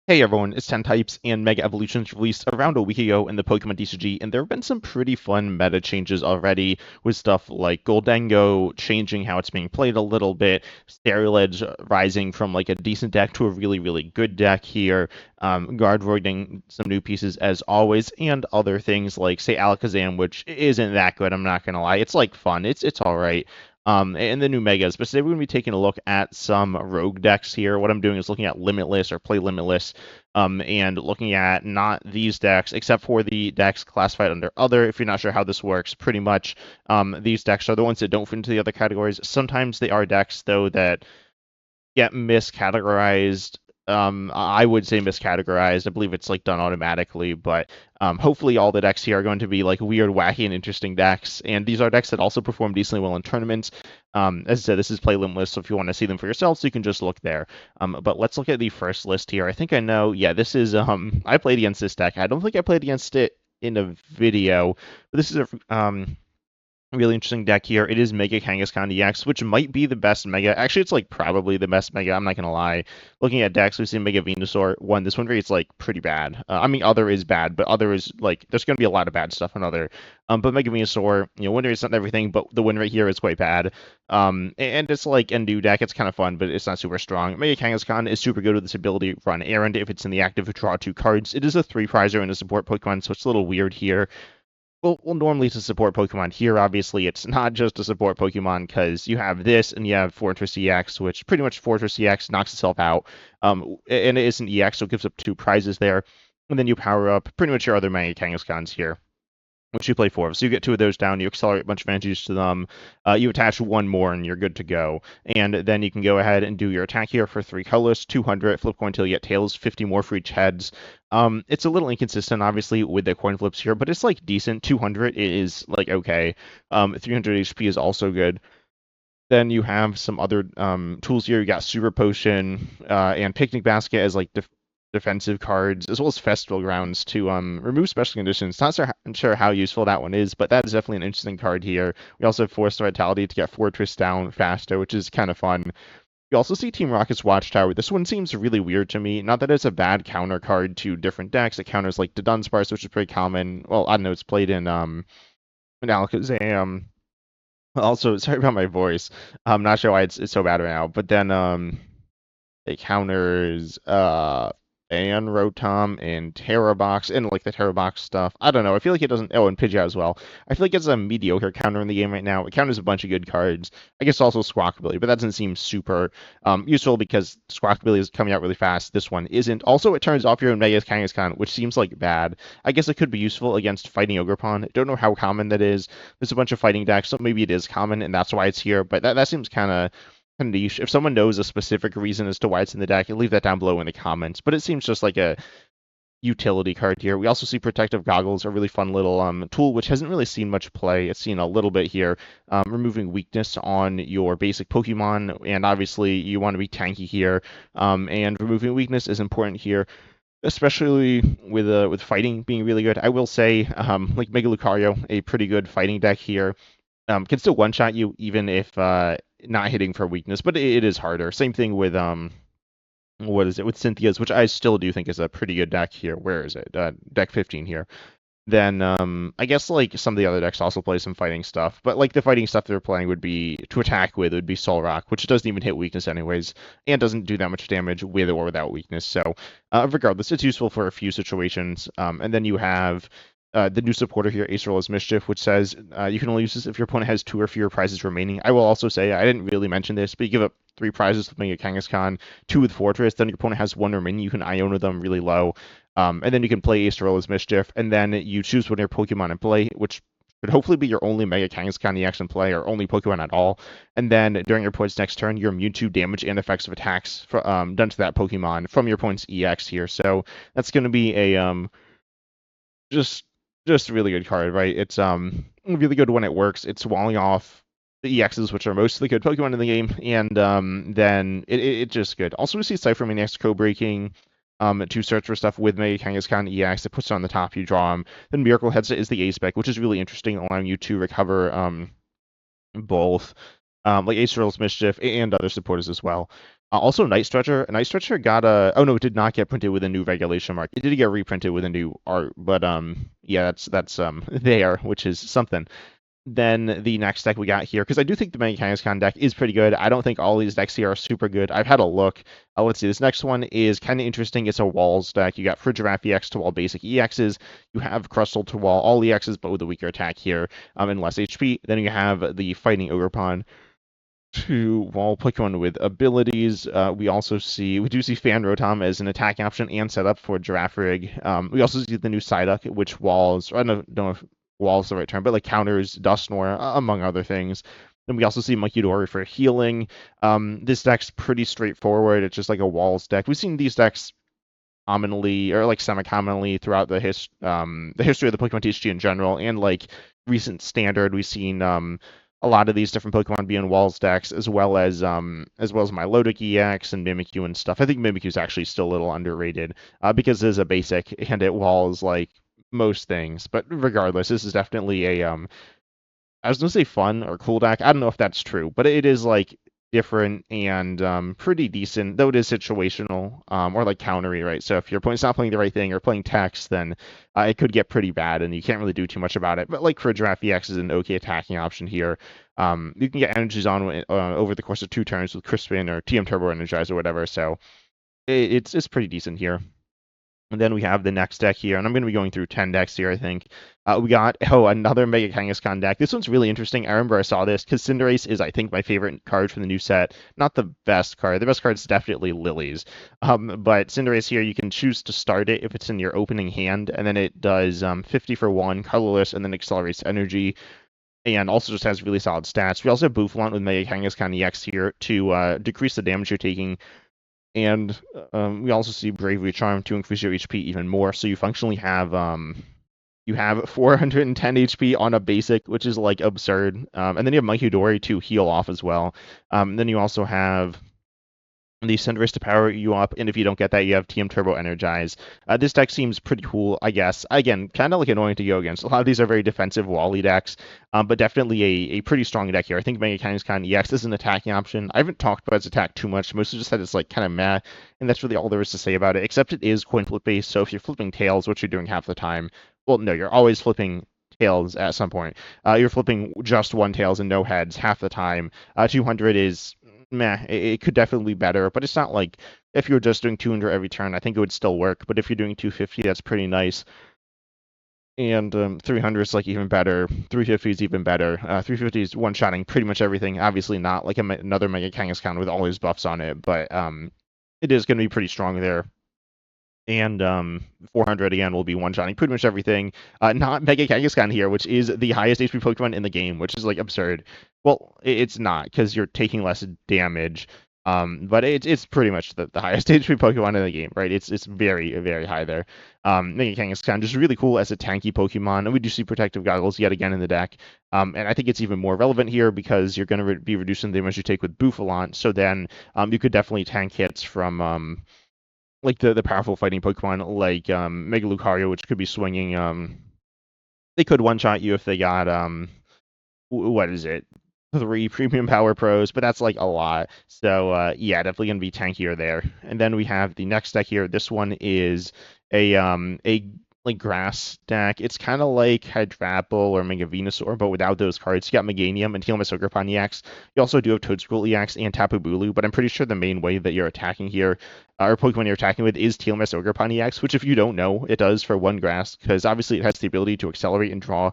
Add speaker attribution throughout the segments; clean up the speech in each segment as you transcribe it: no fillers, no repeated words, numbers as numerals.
Speaker 1: Hey everyone, it's 10 Types and Mega Evolutions released around a week ago in the Pokemon TCG, and there have been some pretty fun meta changes already with stuff like Goldengo changing how it's being played a little bit, Sterilage rising from like a decent deck to a really, really good deck here, Guardroiding some new pieces as always, and other things like, say, Alakazam, which isn't that good, I'm not gonna lie. It's like fun, it's alright. And the new megas. But today we're going to be taking a look at some rogue decks here. What I'm doing is looking at Limitless or Play Limitless, and looking at not these decks, except for the decks classified under other. If you're not sure how this works, pretty much these decks are the ones that don't fit into the other categories. Sometimes they are decks, though, that get miscategorized. I would say miscategorized. I believe it's like done automatically, but hopefully all the decks here are going to be like weird, wacky, and interesting decks. And these are decks that also perform decently well in tournaments. As I said, this is play list, so if you want to see them for yourselves, you can just look there. But let's look at the first list here. I think I know. Yeah, this is. I played against this deck. I don't think I played against it in a video, but this is a really interesting deck here. It is Mega Kangaskhan EX, which might be the best Mega. Actually, it's like probably the best Mega. I'm not gonna lie. Looking at decks, we've seen Mega Venusaur one. This one rate's like pretty bad. I mean, Other is bad, but Other is like there's gonna be a lot of bad stuff on Other. But Mega Venusaur, win rate's not everything, but the win rate here is quite bad. And it's like a new deck. It's kind of fun, but it's not super strong. Mega Kangaskhan is super good with this ability to run Errand if it's in the active draw two cards. It is a three prizer and a support Pokemon, so it's a little weird here. Well, normally to support Pokemon here, obviously, it's not just a support Pokemon because you have this and you have Fortress EX, which pretty much Fortress EX knocks itself out. And it isn't EX, so it gives up two prizes there. And then you power up pretty much your other Mega Kangaskhan's here, which you play four of. So you get two of those down, you accelerate a bunch of energies to them, you attach one more, and you're good to go. And then you can go ahead and do your attack here for three colors, 200, flip coin till you get tails, 50 more for each heads. It's a little inconsistent, obviously, with the coin flips here, but it's like decent. 200 is like okay. 300 HP is also good. Then you have some other tools here. You got Super Potion and Picnic Basket as like defensive cards, as well as Festival Grounds to remove special conditions. Not sure how useful that one is, but that is definitely an interesting card here. We also have Force Vitality to get Fortress down faster, which is kind of fun. You also see Team Rocket's Watchtower. This one seems really weird to me. Not that it's a bad counter card to different decks. It counters like the Dunsparce, which is pretty common. Well, I don't know, it's played in Alakazam. Also, sorry about my voice. I'm not sure why it's so bad right now. But then it counters and Rotom and Terrabox and like the Terrabox stuff. I don't know. I feel like it doesn't. Oh, and Pidgeot as well. I feel like it's a mediocre counter in the game right now. It counters a bunch of good cards. I guess also Squawkabilly, but that doesn't seem super useful because Squawkabilly is coming out really fast. This one isn't. Also, it turns off your own Mega Kangaskhan, which seems like bad. I guess it could be useful against fighting Ogerpon. I don't know how common that is. There's a bunch of fighting decks, so maybe it is common, and that's why it's here. But that seems kind of niche. If someone knows a specific reason as to why it's in the deck, leave that down below in the comments. But it seems just like a utility card here. We also see Protective Goggles, a really fun little tool, which hasn't really seen much play. It's seen a little bit here, removing weakness on your basic Pokemon, and obviously you want to be tanky here, and removing weakness is important here, especially with fighting being really good. I will say, like Mega Lucario, a pretty good fighting deck here. Can still one-shot you even if not hitting for weakness, but it is harder. Same thing with what is it with Cynthia's, which I still do think is a pretty good deck here. Where is it? Deck 15 here. Then I guess like some of the other decks also play some fighting stuff, but like the fighting stuff they're playing would be to attack with would be Solrock, which doesn't even hit weakness anyways, and doesn't do that much damage with or without weakness. So regardless, it's useful for a few situations. And then you have the new supporter here, Acerola's Mischief, which says you can only use this if your opponent has two or fewer prizes remaining. I will also say, I didn't really mention this, but you give up three prizes with Mega Kangaskhan, two with Fortress, then your opponent has one remaining, you can Iona them really low. And then you can play Acerola's Mischief, and then you choose one of your Pokemon in play, which should hopefully be your only Mega Kangaskhan EX in play, or only Pokemon at all. And then during your opponent's next turn, you're immune to damage and effects of attacks done to that Pokemon from your opponent's EX here. So that's going to be a just just a really good card, right? It's really good when it works. It's walling off the EXs, which are most of the good Pokemon in the game, and then it's just good. Also, we see Cypher Maniacs co-breaking to search for stuff with Mega Kangaskhan EX. It puts it on the top, you draw them. Then Miracle Headset is the A spec, which is really interesting, allowing you to recover both like Acerol's Mischief and other supporters as well. Also, Night Stretcher. Night Stretcher got a. Oh no, it did not get printed with a new regulation mark. It did get reprinted with a new art, but yeah, that's there, which is something. Then the next deck we got here, because I do think the Mega Kangaskhan deck is pretty good. I don't think all these decks here are super good. I've had a look. Let's see. This next one is kind of interesting. It's a Walls deck. You got Frigiraffe EX to wall basic EXs. You have Crustle to wall all EXs, but with a weaker attack here, and less HP. Then you have the Fighting Ogerpon to wall Pokemon with abilities. We do see Fan Rotom as an attack option and setup for Girafarig. We also see the new Psyduck, which walls. I don't know if wall is the right term, but like counters Dusknoir, among other things. Then we also see Munkidori for healing. This deck's pretty straightforward. It's just like a walls deck. We've seen these decks commonly or like semi-commonly throughout the history of the Pokemon TCG in general, and like recent standard. We've seen a lot of these different Pokemon being walls decks, as well as Milotic EX and Mimikyu and stuff. I think Mimikyu is actually still a little underrated because it is a basic and it walls like most things. But regardless, this is definitely a I was gonna say fun or cool deck. I don't know if that's true, but it is like different and pretty decent, though it is situational or like countery, right? So if your opponent's not playing the right thing or playing text, then it could get pretty bad and you can't really do too much about it. But like Crigiraffe EX is an okay attacking option here. You can get energies on over the course of 2 turns with Crispin or TM Turbo Energize or whatever. So it's pretty decent here. And then we have the next deck here, and I'm going to be going through 10 decks here, I think. We got, another Mega Kangaskhan deck. This one's really interesting. I remember I saw this because Cinderace is, I think, my favorite card from the new set. Not the best card. The best card is definitely Lilies. But Cinderace here, you can choose to start it if it's in your opening hand, and then it does 50 for 1, colorless, and then accelerates energy, and also just has really solid stats. We also have Boufflant with Mega Kangaskhan EX here to decrease the damage you're taking, and we also see Bravery Charm to increase your HP even more. So you have 410 HP on a basic, which is like absurd. And then you have Munkidori to heal off as well. Then you also have the Cinderace to power you up, and if you don't get that, you have TM Turbo Energize. This deck seems pretty cool, I guess. Again, kind of like annoying to go against. A lot of these are very defensive Wally decks, but definitely a pretty strong deck here. I think Mega Kangaskhan EX is an attacking option. I haven't talked about its attack too much. Mostly just said it's like kind of meh, and that's really all there is to say about it, except it is coin flip based, so if you're flipping tails, which you're doing half the time, well, no, you're always flipping tails at some point. You're flipping just one tails and no heads half the time. 200 is meh. It could definitely be better, but it's not like if you were just doing 200 every turn, I think it would still work. But if you're doing 250, that's pretty nice. And 300 is like even better. 350 is even better. 350 is one-shotting pretty much everything. Obviously not like another Mega Kangaskhan with all his buffs on it, but it is going to be pretty strong there. And 400 again will be one-shotting pretty much everything. Not Mega Kangaskhan here, which is the highest HP Pokemon in the game, which is like absurd. Well, it's not because you're taking less damage. But it's pretty much the highest HP Pokemon in the game, right? It's very, very high there. Mega Kangaskhan just really cool as a tanky Pokemon, and we do see Protective Goggles yet again in the deck. And I think it's even more relevant here because you're going to be reducing the damage you take with Boufflant. So then you could definitely tank hits from like the powerful fighting Pokemon like Mega Lucario, which could be swinging. They could one shot you if they got what is it? 3 premium power pros, but that's like a lot. So yeah, definitely gonna be tankier there. And then we have the next deck here. This one is a like grass deck. It's kind of like Hydrapple or Mega Venusaur, but without those cards. You got Meganium and Helmet Ogerpon EX. You also do have Toedscool EX and Tapu Bulu, but I'm pretty sure the main way that you're attacking here, or Pokemon you're attacking with, is Helmet Ogerpon EX, which if you don't know, it does for 1 grass, because obviously it has the ability to accelerate and draw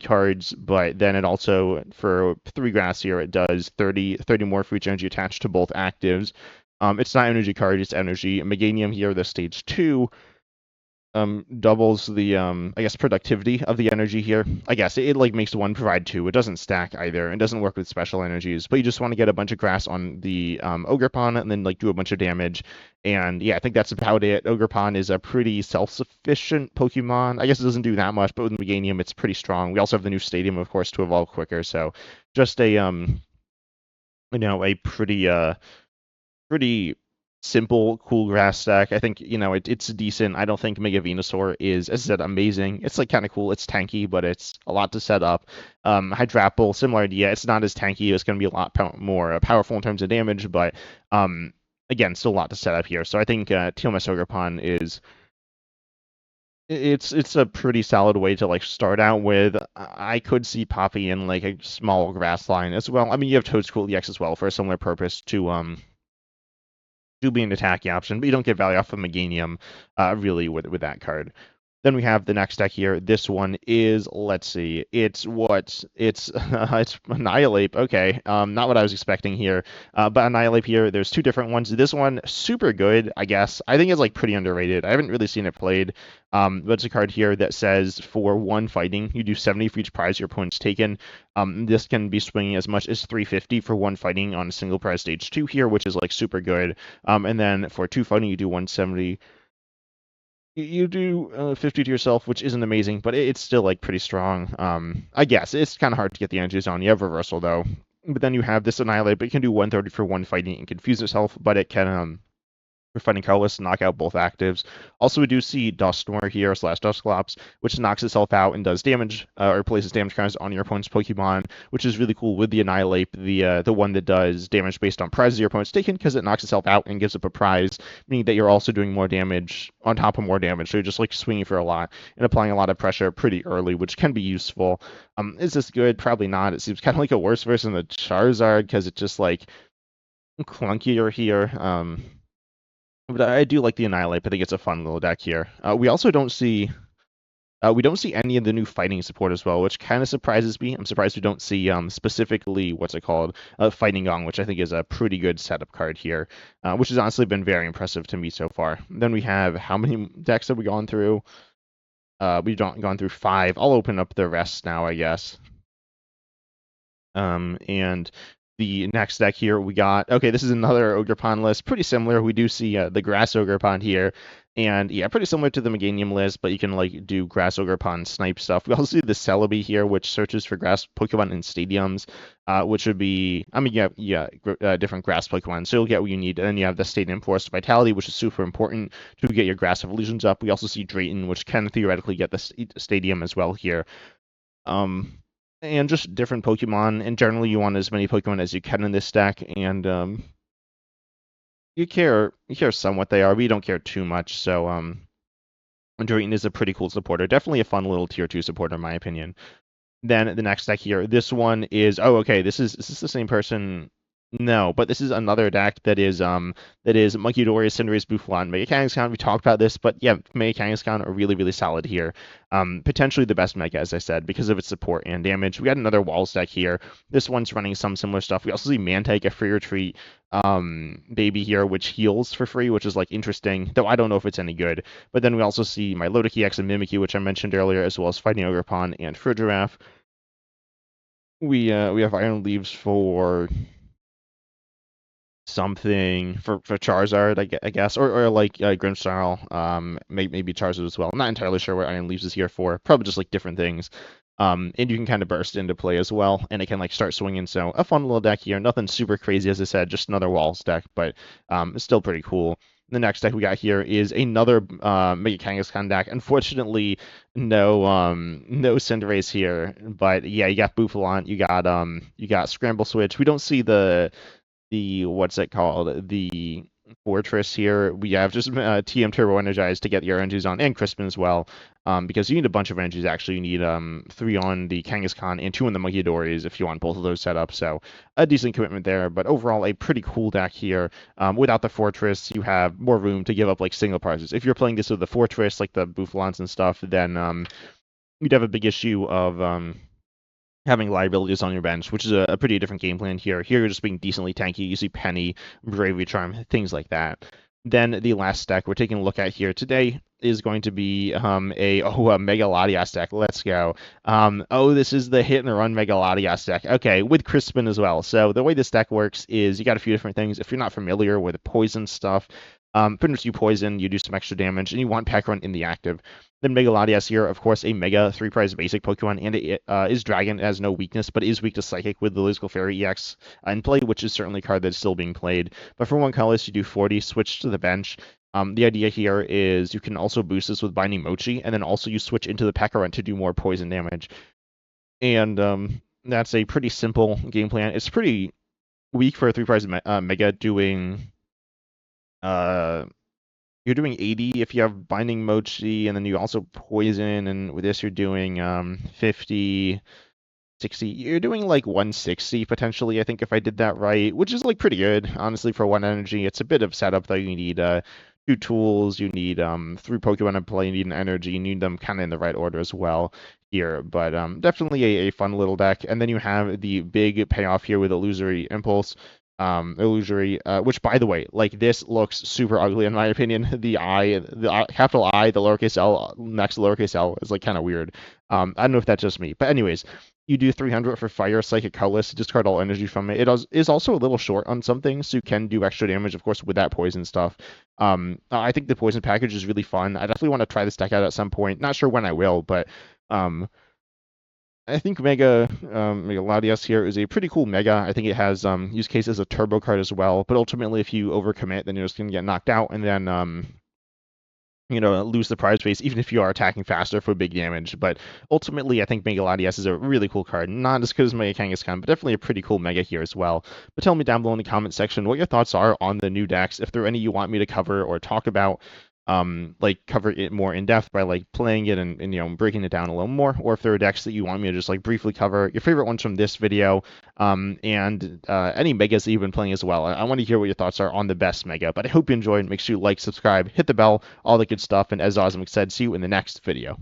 Speaker 1: cards, but then it also, for 3 grass here, it does 30 more for each energy attached to both actives. It's not energy card, it's energy. Meganium here, the stage 2, doubles the I guess productivity of the energy here. I guess it like makes 1 provide 2. It doesn't stack either. It doesn't work with special energies, but you just want to get a bunch of grass on the Ogerpon and then like do a bunch of damage. And yeah, I think that's about it. Ogerpon is a pretty self-sufficient Pokemon. I guess it doesn't do that much, but with Meganium it's pretty strong. We also have the new stadium, of course, to evolve quicker. So just a a pretty simple, cool grass deck. I think, it's decent. I don't think Mega Venusaur is, as I said, amazing. It's like kind of cool. It's tanky, but it's a lot to set up. Hydrapple, similar idea. It's not as tanky. It's going to be a lot more powerful in terms of damage, but again, still a lot to set up here. So I think TMS Ogerpon is it's a pretty solid way to like start out with. I could see popping in like a small grass line as well. I mean, you have Toadscool EX as well for a similar purpose to be an attacking option, but you don't get value off of Meganium really with that card. Then we have the next deck here. This one is, let's see, it's it's Annihilape. Okay, not what I was expecting here, but Annihilape here. There's two different ones. This one super good, I guess. I think it's like pretty underrated. I haven't really seen it played, but it's a card here that says for one fighting, you do 70 for each prize your opponent's taken. This can be swinging as much as 350 for one fighting on a single prize stage 2 here, which is like super good. And then for two fighting, you do 170. You do 50 to yourself, which isn't amazing, but it's still like pretty strong. I guess it's kind of hard to get the energies on. You have reversal though, but then you have this Annihilate, but it can do 130 for one fighting and confuse itself, but it can for fighting colorless, knock out both actives. Also, we do see Dusknoir here, slash Dusclops, which knocks itself out and does damage, or places damage counters on your opponent's Pokemon, which is really cool with the Annihilate, the one that does damage based on prizes your opponent's taken, because it knocks itself out and gives up a prize, meaning that you're also doing more damage on top of more damage. So you're just like swinging for a lot and applying a lot of pressure pretty early, which can be useful. Is this good? Probably not. It seems kind of like a worse version of the Charizard, because it's just like clunkier here. But I do like the Annihilate. I think it's a fun little deck here. We also don't see any of the new fighting support as well, which kind of surprises me. I'm surprised we don't see specifically what's it called, Fighting Gong, which I think is a pretty good setup card here, which has honestly been very impressive to me so far. Then we have how many decks have we gone through? We've gone through 5. I'll open up the rest now, I guess. And the next deck here we got, okay, this is another Ogerpon list, pretty similar. We do see the Grass Ogerpon here, and yeah, pretty similar to the Meganium list, but you can like do Grass Ogerpon snipe stuff. We also see the Celebi here, which searches for grass Pokemon in stadiums, which would be, I mean, different grass Pokemon, so you'll get what you need. And then you have the Stadium Forest Vitality, which is super important to get your grass evolutions up. We also see Drayton, which can theoretically get the stadium as well here. And just different Pokemon, and generally you want as many Pokemon as you can in this deck, and you care somewhat they are, but you don't care too much, so Drayton is a pretty cool supporter. Definitely a fun little tier 2 supporter in my opinion. Then the next deck here, this one is, oh, okay, is this the same person? No, but this is another deck that is Munkidori, Cinderace, Buffalon, Mega Kangaskhan. We talked about this, but yeah, Mega Kangaskhan are really, really solid here. Potentially the best Mega, as I said, because of its support and damage. We got another Walls deck here. This one's running some similar stuff. We also see Mantike, a free retreat baby here, which heals for free, which is like interesting, though I don't know if it's any good. But then we also see my Milotic EX and Mimikyu, which I mentioned earlier, as well as Fighting Ogerpon and Frigiraffe. We have Iron Leaves for something for Charizard, I guess, or like Grimmsnarl, maybe Charizard as well. I'm not entirely sure what Iron Leaves is here for. Probably just like different things. And you can kind of burst into play as well, and it can like start swinging. So a fun little deck here. Nothing super crazy, as I said, just another Walls deck, but it's still pretty cool. The next deck we got here is another Mega Kangaskhan deck. Unfortunately, no Cinderace here, but yeah, you got Buffalon, you got Scramble Switch. We don't see the what's it called, the Fortress here. We have just TM Turbo Energize to get your energies on, and Crispin as well, because you need a bunch of energies. Actually, you need 3 on the Kangaskhan and 2 on the Munkidori's if you want both of those set up. So a decent commitment there, but overall a pretty cool deck here. Without the Fortress, you have more room to give up like single prizes. If you're playing this with the Fortress, like the Buffalons and stuff, then you'd have a big issue of having liabilities on your bench, which is a pretty different game plan here. Here you're just being decently tanky. You see Penny, Bravery Charm, things like that. Then the last deck we're taking a look at here today is going to be a Mega Latias deck. Let's go. This is the hit and run Mega Latias deck. Okay, with Crispin as well. So the way this deck works is you got a few different things. If you're not familiar with poison stuff, Finish you poison, you do some extra damage, and you want Pack Run in the active. Then Mega Latias here, of course, a Mega 3-prize basic Pokemon, and it is Dragon. It has no weakness, but is weak to Psychic with the Whimsical Fairy EX in play, which is certainly a card that's still being played. But for one colorless, you do 40, switch to the bench. The idea here is you can also boost this with Binding Mochi, and then also you switch into the Pack Run to do more poison damage. And that's a pretty simple game plan. It's pretty weak for a 3-prize Mega doing you're doing 80 if you have Binding Mochi, and then you also poison, and with this you're doing 50, 60. You're doing like 160 potentially, I think, if I did that right, which is like pretty good, honestly, for one energy. It's a bit of setup though. You need 2 tools, you need 3 Pokemon in play, you need an energy, you need them kind of in the right order as well here. But definitely a fun little deck. And then you have the big payoff here with Illusory Impulse. Illusory, which by the way, like this looks super ugly in my opinion. The capital I, the lowercase L next to lowercase L is like kind of weird. I don't know if that's just me, but anyways, you do 300 for Fire, Psychic Colorless, discard all energy from it. Is also a little short on some things, so you can do extra damage, of course, with that poison stuff. I think the poison package is really fun. I definitely want to try this deck out at some point. Not sure when I will, but I think Mega Latias here is a pretty cool Mega. I think it has use case as a turbo card as well, but ultimately if you overcommit, then you're just gonna get knocked out, and then lose the prize base, even if you are attacking faster for big damage. But ultimately, I think Mega Latias is a really cool card. Not as good as Mega Kangaskhan, but definitely a pretty cool Mega here as well. But tell me down below in the comment section what your thoughts are on the new decks, if there are any you want me to cover or talk about, like cover it more in depth by like playing it and breaking it down a little more, or if there are decks that you want me to just like briefly cover, your favorite ones from this video, and any megas that you've been playing as well. I want to hear what your thoughts are on the best mega. But I hope you enjoyed. Make sure you like, subscribe, hit the bell, all the good stuff, and as Osmic said, see you in the next video.